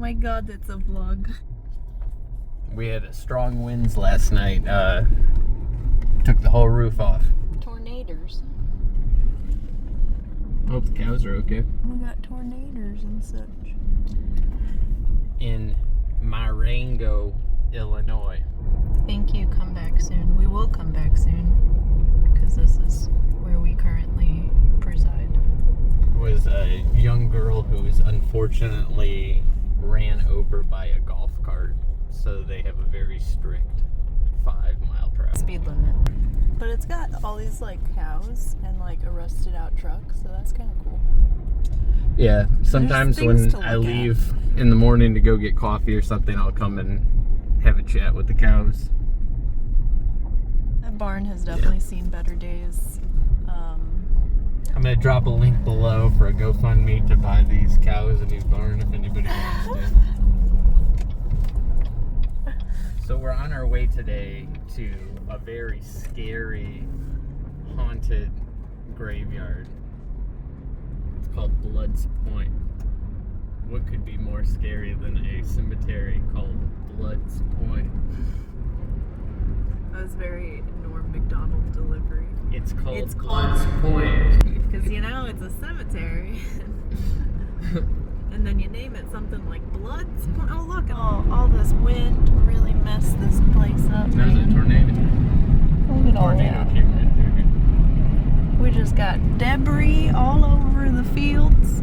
my god, that's a vlog. We had strong winds last night. Took the whole roof off. Tornadoes. I hope the cows are okay. We got tornadoes and such. In Marengo, Illinois. Thank you. Come back soon. We will come back soon because this is where we currently preside. Was a young girl who was unfortunately ran over by a golf cart. So they have a very strict 5 mile per hour speed limit. But it's got all these like cows and like a rusted out truck, so that's kind of cool. Yeah, sometimes when I look leave in the morning to go get coffee or something, I'll come and have a chat with the cows. That barn has definitely seen better days. I'm going to drop a link below for a GoFundMe to buy these cows a new barn if anybody wants to. So we're on our way today to a very scary, haunted graveyard. It's called Blood's Point. What could be more scary than a cemetery called Blood's Point? That was very Norm Macdonald delivery. It's called Blood's Point. Because, you know, it's a cemetery. And then you name it something like Blood's Point. Oh, look, all this wind really messed this place up. There's a tornado. Look at all Tornado that. came right through here. We just got debris all over the fields.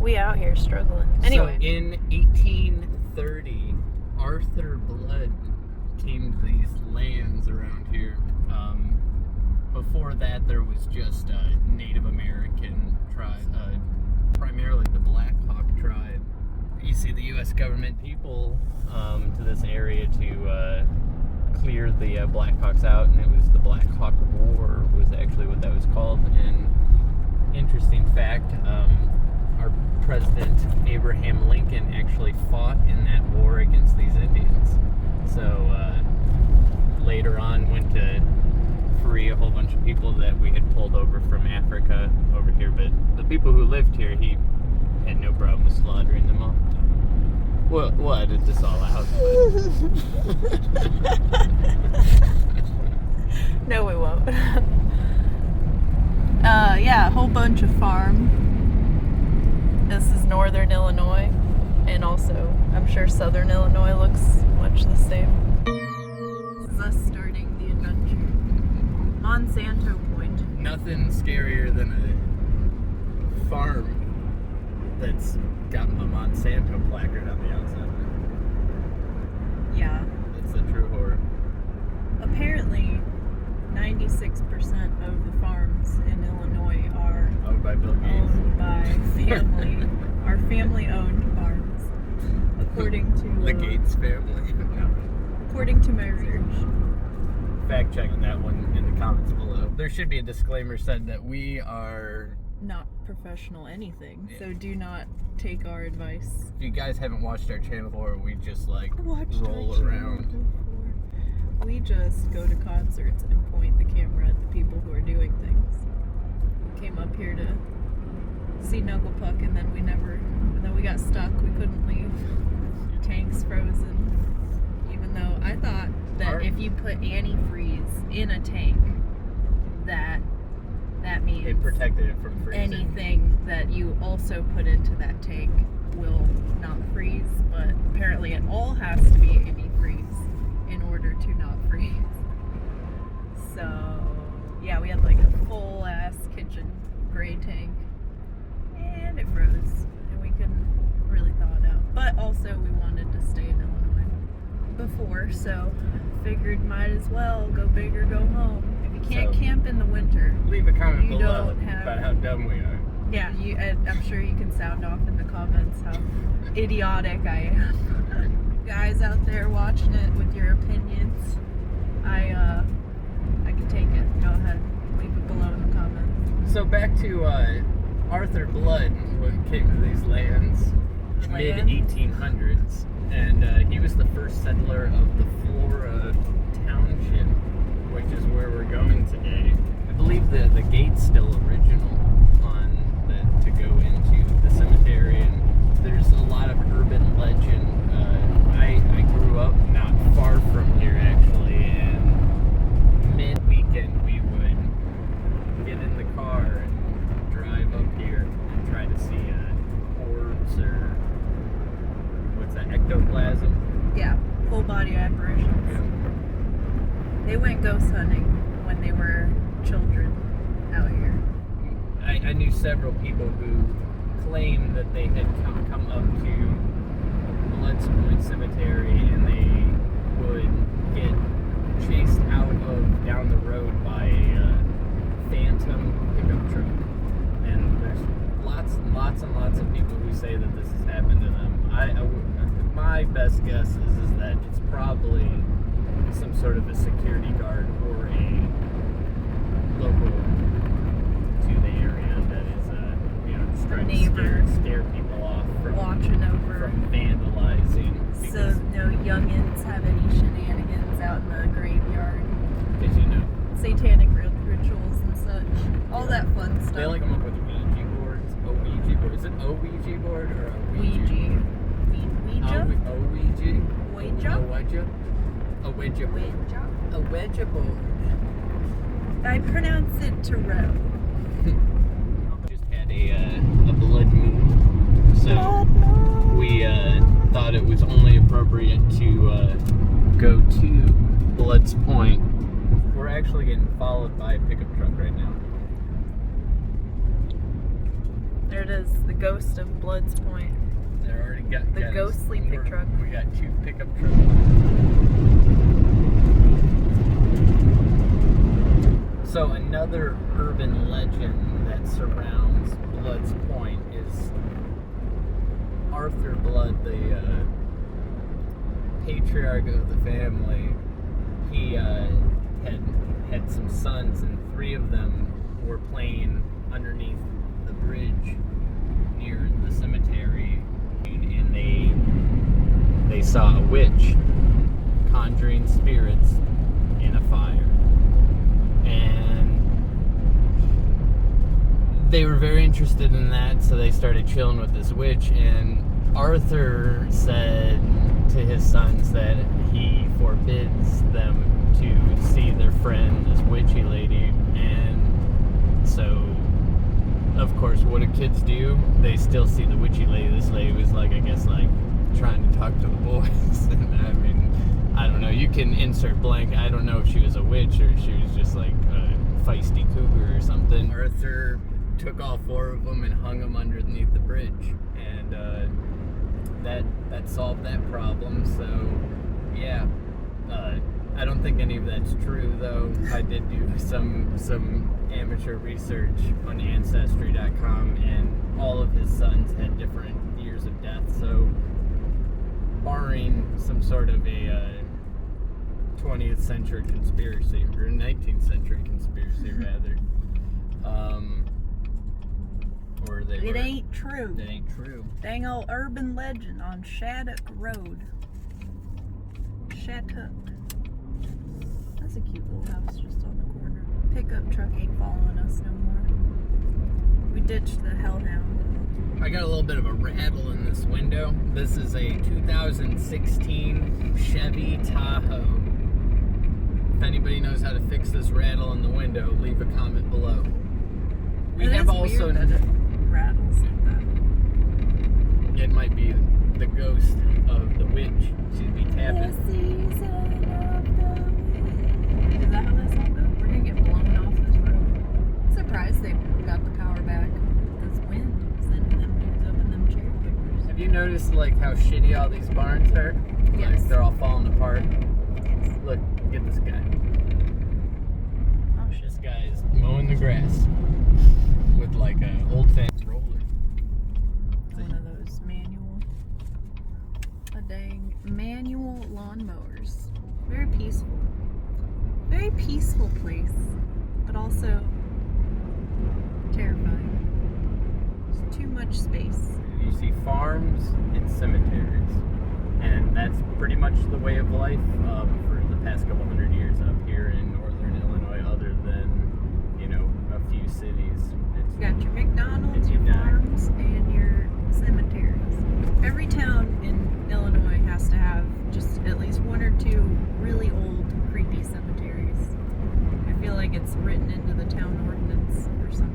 We out here struggling. Anyway. So in 1830, Arthur Blood came to these lands around here. Before that, there was just Native American tribe, primarily the Black Hawk tribe. You see the U.S. government people to this area to clear the Black Hawks out, and it was the Black Hawk War was actually what that was called. And interesting fact, our President Abraham Lincoln actually fought in that war against these Indians. So later on went to free a whole bunch of people that we had pulled over from Africa over here, but the people who lived here, he had no problem with slaughtering them all. We'll edit this all out. No, we won't. Yeah, a whole bunch of farm. This is northern Illinois, and also I'm sure southern Illinois looks much the same. This is us starting the adventure. Monsanto Point. Nothing scarier than a farm that's got a Monsanto placard on the outside. Yeah. That's the true horror. Apparently, 96% of the farms in Illinois are Owned by Bill Gates. owned by family, are family-owned farms, according to The Gates family. according to my research. Fact checking that one in the comments below. There should be a disclaimer said that we are. Not professional anything, so do not take our advice. If you guys haven't watched our channel before, we just like Watched roll our channel around. before. We just go to concerts and point the camera at the people who are doing things. We came up here to see Knuckle Puck, and then we got stuck. We couldn't leave. Tank's frozen. Even though I thought that if you put antifreeze in a tank, that means It protected it from freezing. anything that you also put into that tank will not freeze, but apparently it all has to be antifreeze in order to not freeze. So yeah, we had like a full ass kitchen gray tank, and it froze, and we couldn't really thaw it out. But also we wanted to stay in Illinois before, so figured might as well go big or go home. If you can't camp in the winter, Leave a comment You below don't have- about how dumb we are. yeah, I'm sure you can sound off in the comments how idiotic I am. Guys out there watching it with your opinions, I can take it. Go ahead, leave it below in the comments. So back to Arthur Blood, when he came to these lands, mid-1800s, and he was the first settler of the Flora Township, which is where we're going today. I believe the gate's still original. car and drive up here and try to see orbs or what's that, ectoplasm? Yeah, full body apparitions. Yeah. They went ghost hunting when they were children out here. I knew several people who claimed that they had come up to Blood's Point Cemetery and they would get chased out of down the road by a phantom pickup truck. And there's lots and lots of people who say that this has happened to them. My best guess is that it's probably some sort of a security guard or a local to the area that is, just trying to scare people off from watching over, from vandalizing. So no youngins have any shenanigans out in the graveyard. Because satanic rituals and such, all that fun stuff. They like them up with Ouija boards. A Ouija board. Is it a Ouija board or a Ouija? Ouija. A Ouija board. A Ouija board. I pronounce it tarot. Just had a blood moon, so we thought it was only appropriate to go to Blood's Point. We're actually getting followed by a pickup truck right now. There it is, the ghost of Blood's Point. They already got the ghostly pick truck. We got 2 pickup trucks. So another urban legend that surrounds Blood's Point is Arthur Blood, the patriarch of the family. He had some sons, and 3 of them were playing underneath the bridge near the cemetery, and they saw a witch conjuring spirits in a fire. And they were very interested in that, so they started chilling with this witch, and Arthur said to his sons that he forbids them to see their friend, this witchy lady. And so, of course, what do kids do? They still see the witchy lady. This lady was I guess trying to talk to the boys. And I mean, I don't know, you can insert blank. I don't know if she was a witch or if she was just a feisty cougar or something. Arthur took all 4 of them and hung them underneath the bridge, and that solved that problem. So yeah, I don't think any of that's true, though. I did do some amateur research on Ancestry.com, and all of his sons had different years of death. So barring some sort of a 20th century conspiracy, or 19th century conspiracy rather, or it ain't true. It ain't true. Dang old urban legend on Shattuck Road. Shattuck. That's a cute little house just on the corner. Pickup truck ain't following us no more. We ditched the hellhound. I got a little bit of a rattle in this window. This is a 2016 Chevy Tahoe. If anybody knows how to fix this rattle in the window, leave a comment below. We have also weird that it rattles like that. It might be the ghost of the witch. She'd be tapping. The season of the witch. Is that how that song goes? We're gonna get blown off this road. I'm surprised they got the power back. This wind sending them dudes up in them cherry pickers. Have you noticed how shitty all these barns are? Yes. They're all falling apart. Yes. Look, get this guy. Oh shit. This guy is mowing the grass with an old fancy roller. One of those manual lawnmowers. Very peaceful. Very peaceful place, but also terrifying. There's too much space. You see farms and cemeteries, and that's pretty much the way of life for the past couple hundred years up here in northern Illinois, other than, a few cities. You got your McDonald's, your farms, and your cemeteries. Every town in Illinois has to have just at least 1 or 2 really old, creepy cemeteries. I feel like it's written into the town ordinance or something.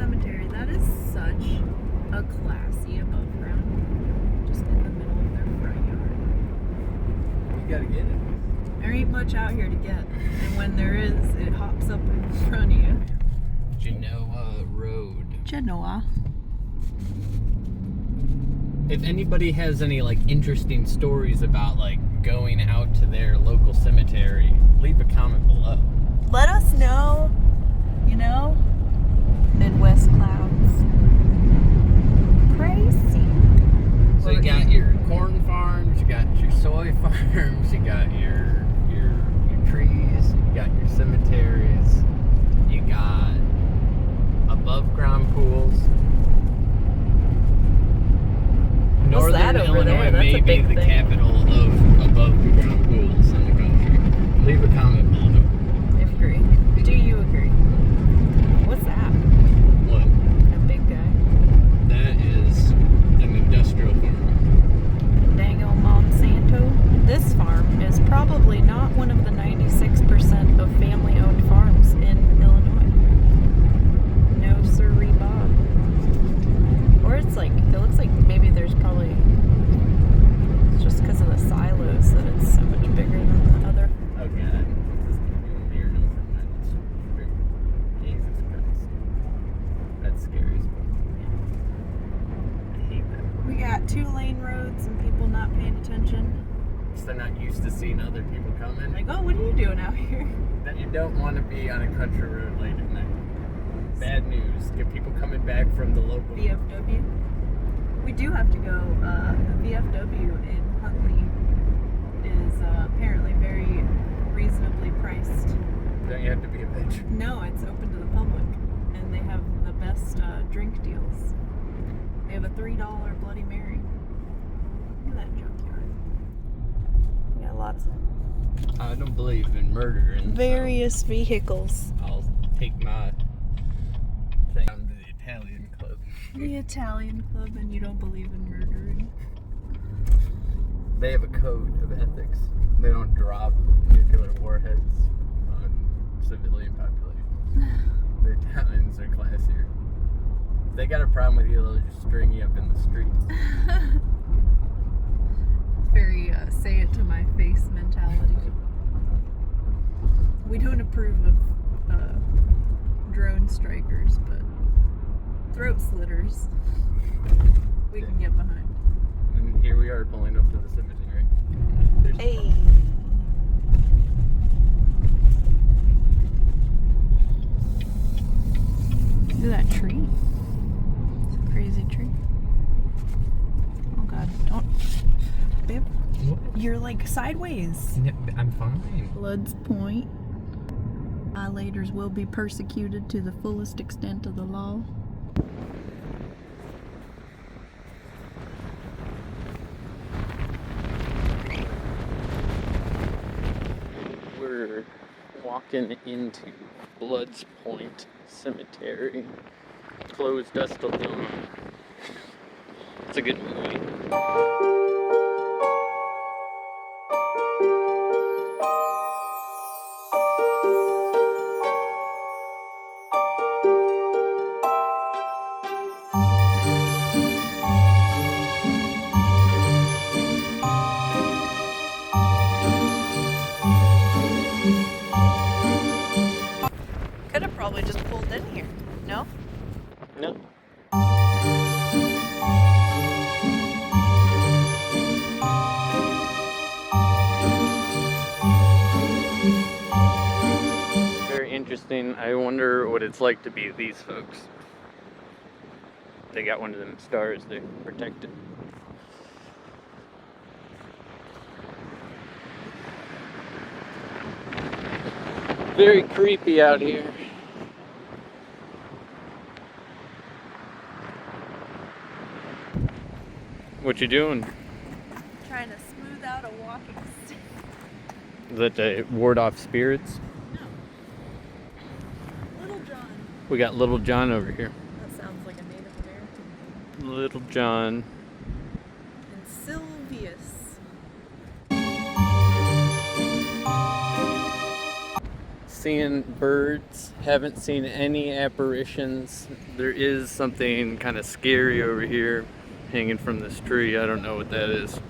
cemetery. That is such a classy above ground. Just in the middle of their front yard. You gotta get it. There ain't much out here to get. And when there is, it hops up in front of you. Genoa Road. Genoa. If anybody has any like interesting stories about like going out to their local cemetery, leave a comment below. Let us know, you know, Midwest clouds. Crazy. So you got your corn farms, you got your soy farms, you got your trees, you got your cemeteries, you got above ground pools. What's that over Illinois there? That's may a be big the thing. capital of above ground pools in the country. Leave a comment below. Agree. Do you agree? What's that? What? A big guy. That is an industrial farm. Dang old Monsanto. This farm is probably not one of the 96% of family-owned farms in Illinois. No sirree Bob. Or it's like, it looks like maybe there's probably, it's just because of the silos that it's so much bigger than the other. Oh god. This is gonna be weird over my Jesus Christ. That's scary as fuck. I hate that. We got 2-lane roads and people not paying attention. Because they're not used to seeing other people coming. Like, oh, what are you doing out here? Then you don't want to be on a country road late at night. Bad news. Get people coming back from the local VFW. We do have to go. The VFW in Huntley is apparently very reasonably priced. Don't you have to be a bitch? No, it's open to the public, and they have the best drink deals. They have a $3 Bloody Mary. Look at that junkyard. We got lots of I don't believe in murder. And various vehicles. I'll take my thing down to the Italian club. The Italian club, and you don't believe in murdering. They have a code of ethics. They don't drop nuclear warheads on civilian populations. The Italians are classier. If they got a problem with you, they'll just string you up in the streets. Very say it to my face mentality. We don't approve of drone strikers, but throat slitters we can get behind. And here we are pulling up to the cemetery. There's Hey. Look at that tree. It's a crazy tree. Oh god, don't. Babe, What? you're like sideways. I'm fine. Blood's Point. Violators will be persecuted to the fullest extent of the law. We're walking into Blood's Point Cemetery. Closed dusk till dawn. It's a good movie. Could have probably just pulled in here. No? No. Very interesting. I wonder what it's like to be these folks. They got one of them stars they protected. Very creepy out here. What you doing? Trying to smooth out a walking stick. Is that to ward off spirits? No. Little John. We got Little John over here. That sounds like a Native American name. Little John. And Sylvius. seeing birds. Haven't seen any apparitions. There is something kind of scary over here hanging from this tree. I don't know what that is.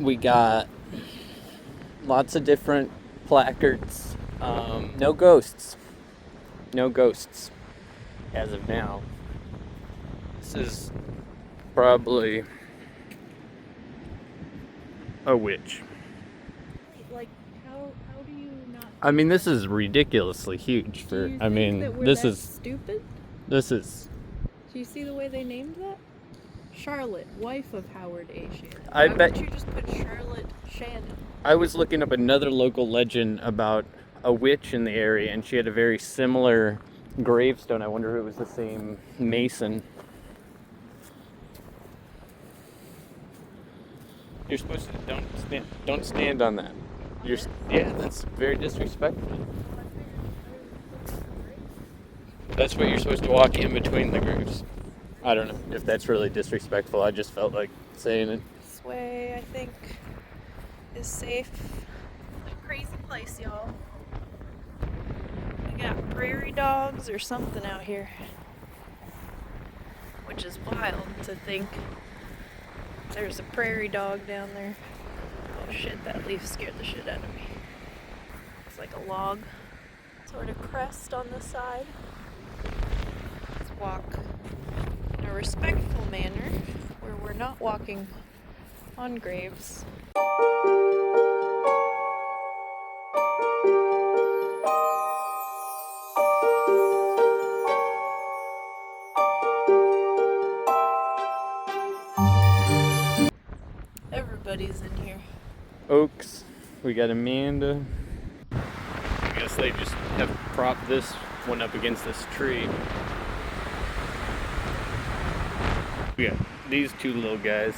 We got lots of different placards. No ghosts. No ghosts as of now. This is probably a witch. Like, how do you not? I mean, this is ridiculously huge for. Do you I think mean, that we're this that is stupid. this is. Do you see the way they named that? Charlotte, wife of Howard A. Shannon. I Why bet- wouldn't you just put Charlotte Shannon? I was looking up another local legend about a witch in the area, and she had a very similar gravestone. I wonder if it was the same mason. You're supposed to don't stand on that. Yeah, that's very disrespectful. That's what you're supposed to walk in between the graves. I don't know if that's really disrespectful. I just felt like saying it. This way, I think, is safe. A crazy place, y'all. We got prairie dogs or something out here, which is wild to think there's a prairie dog down there. Oh shit, that leaf scared the shit out of me. It's like a log, sort of crest on the side. Let's walk in a respectful manner where we're not walking on graves. Everybody's in here. Oaks. We got Amanda. I guess they just have propped this one up against this tree. We got these two little guys.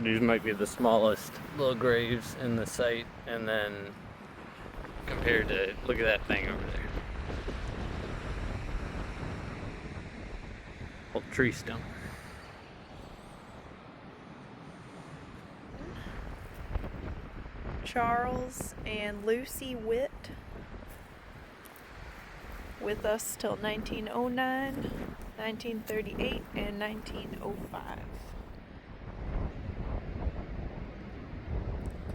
These might be the smallest little graves in the site, and then compared to, look at that thing over there. Old tree stump. Charles and Lucy Witt with us till 1909, 1938, and 1905.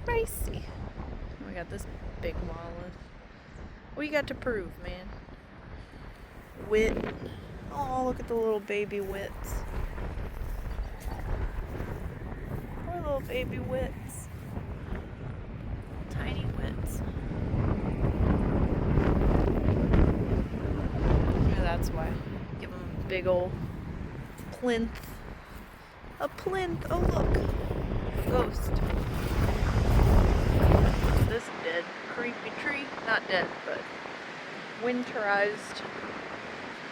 Crazy. We got this big wallet. What you got to prove, man? Wit. Oh, look at the little baby wits. Poor little baby wits. Tiny wits. Yeah, that's why. Give them a big old plinth. A plinth. Oh, look. A ghost. This dead, creepy tree. Not dead, but winterized.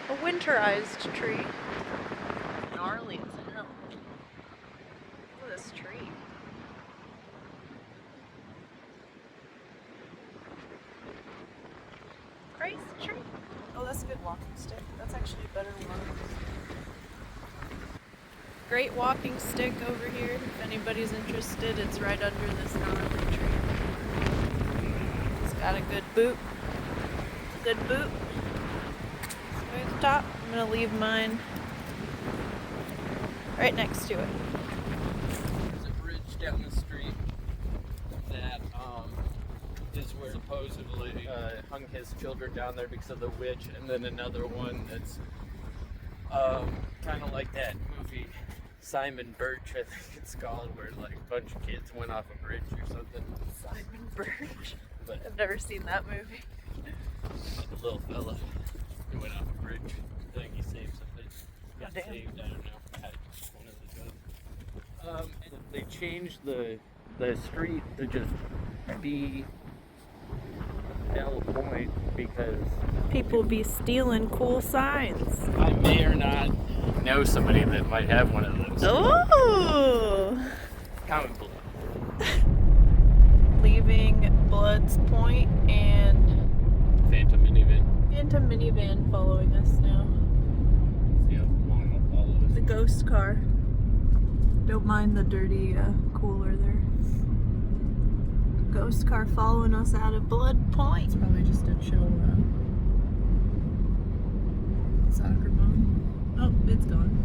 A winterized tree. Gnarly as hell. Look at this tree. Crazy tree. Oh, that's a good walking stick. That's actually a better one. Great walking stick over here. If anybody's interested, it's right under this gnarly tree. It's got a good boot. Good boot. Smooth top. I'm gonna leave mine right next to it. There's a bridge down the street that is where supposedly hung his children down there because of the witch, and then another one that's kind of like that movie Simon Birch, I think it's called, where like a bunch of kids went off a bridge or something. Simon Birch. But I've never seen that movie. the little fella who went off a bridge. I think he saved something. Got Damn. saved, I don't know. Had one of the guns. And they changed the street to just be Bell Point because People be stealing cool signs. I may or not know somebody that might have one of those. Oh! Common blood. Leaving Blood's Point and Phantom minivan. Phantom minivan following us now. See how long they'll follow us. The ghost car. Don't mind the dirty cooler there. Ghost car following us out of Blood Point. It's probably just a chill soccer mom. Oh, it's gone.